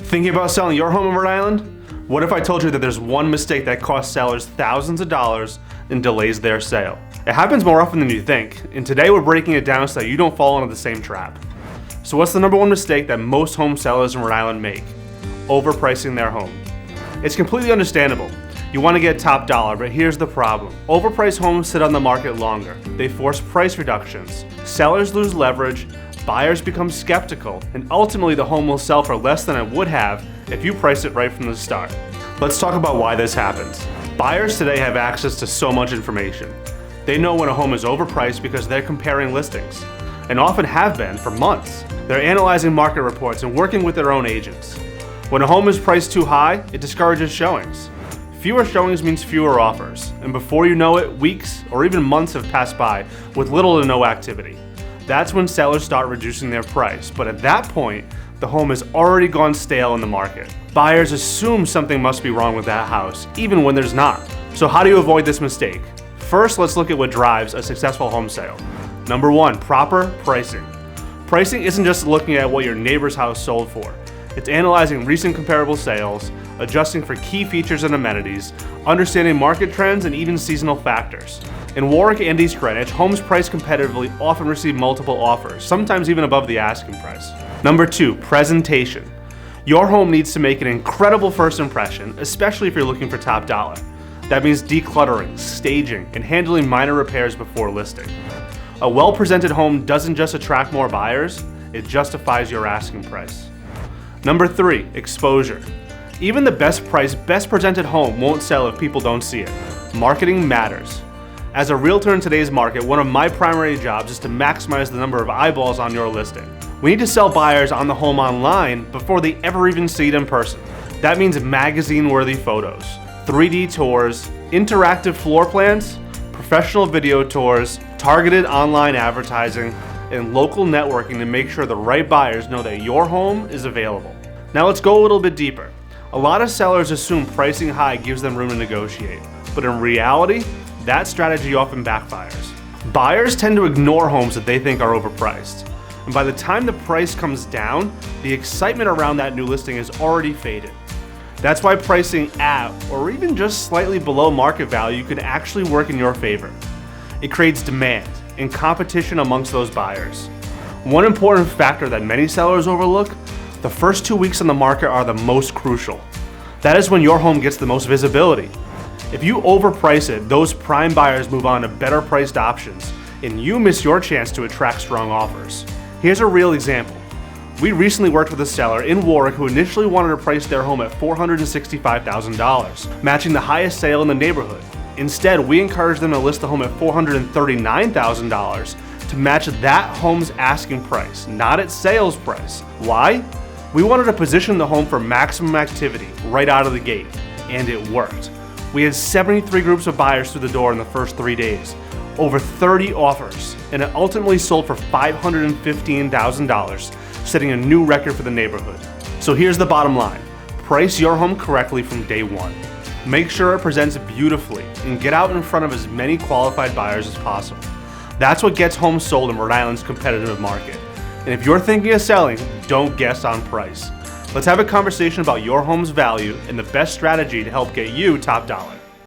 Thinking about selling your home in Rhode Island? What if I told you that there's one mistake that costs sellers thousands of dollars and delays their sale? It happens more often than you think, and today we're breaking it down so that you don't fall into the same trap. So what's the number one mistake that most home sellers in Rhode Island make? Overpricing their home. It's completely understandable. You want to get top dollar, but here's the problem. Overpriced homes sit on the market longer. They force price reductions. Sellers lose leverage, buyers become skeptical, and ultimately the home will sell for less than it would have if you price it right from the start. Let's talk about why this happens. Buyers today have access to so much information. They know when a home is overpriced because they're comparing listings, and often have been for months. They're analyzing market reports and working with their own agents. When a home is priced too high, it discourages showings. Fewer showings means fewer offers, and before you know it, weeks or even months have passed by with little to no activity. That's when sellers start reducing their price, but at that point, the home has already gone stale in the market. Buyers assume something must be wrong with that house, even when there's not. So how do you avoid this mistake? First, let's look at what drives a successful home sale. Number one, proper pricing. Pricing isn't just looking at what your neighbor's house sold for. It's analyzing recent comparable sales, adjusting for key features and amenities, understanding market trends, and even seasonal factors. In Warwick and East Greenwich, homes priced competitively often receive multiple offers, sometimes even above the asking price. Number two, presentation. Your home needs to make an incredible first impression, especially if you're looking for top dollar. That means decluttering, staging, and handling minor repairs before listing. A well-presented home doesn't just attract more buyers, it justifies your asking price. Number three, exposure. Even the best priced, best presented home won't sell if people don't see it. Marketing matters. As a realtor in today's market, one of my primary jobs is to maximize the number of eyeballs on your listing. We need to sell buyers on the home online before they ever even see it in person. That means magazine-worthy photos, 3D tours, interactive floor plans, professional video tours, targeted online advertising, and local networking to make sure the right buyers know that your home is available. Now let's go a little bit deeper. A lot of sellers assume pricing high gives them room to negotiate, but in reality, that strategy often backfires. Buyers tend to ignore homes that they think are overpriced, and by the time the price comes down, the excitement around that new listing has already faded. That's why pricing at or even just slightly below market value can actually work in your favor. It creates demand and competition amongst those buyers. One important factor that many sellers overlook: the first 2 weeks on the market are the most crucial. That is when your home gets the most visibility. If you overprice it, those prime buyers move on to better priced options, and you miss your chance to attract strong offers. Here's a real example. We recently worked with a seller in Warwick who initially wanted to price their home at $465,000, matching the highest sale in the neighborhood. Instead, we encouraged them to list the home at $439,000 to match that home's asking price, not its sales price. Why? We wanted to position the home for maximum activity right out of the gate, and it worked. We had 73 groups of buyers through the door in the first 3 days, over 30 offers, and it ultimately sold for $515,000, setting a new record for the neighborhood. So here's the bottom line. Price your home correctly from day one. Make sure it presents beautifully and get out in front of as many qualified buyers as possible. That's what gets homes sold in Rhode Island's competitive market. And if you're thinking of selling, don't guess on price. Let's have a conversation about your home's value and the best strategy to help get you top dollar.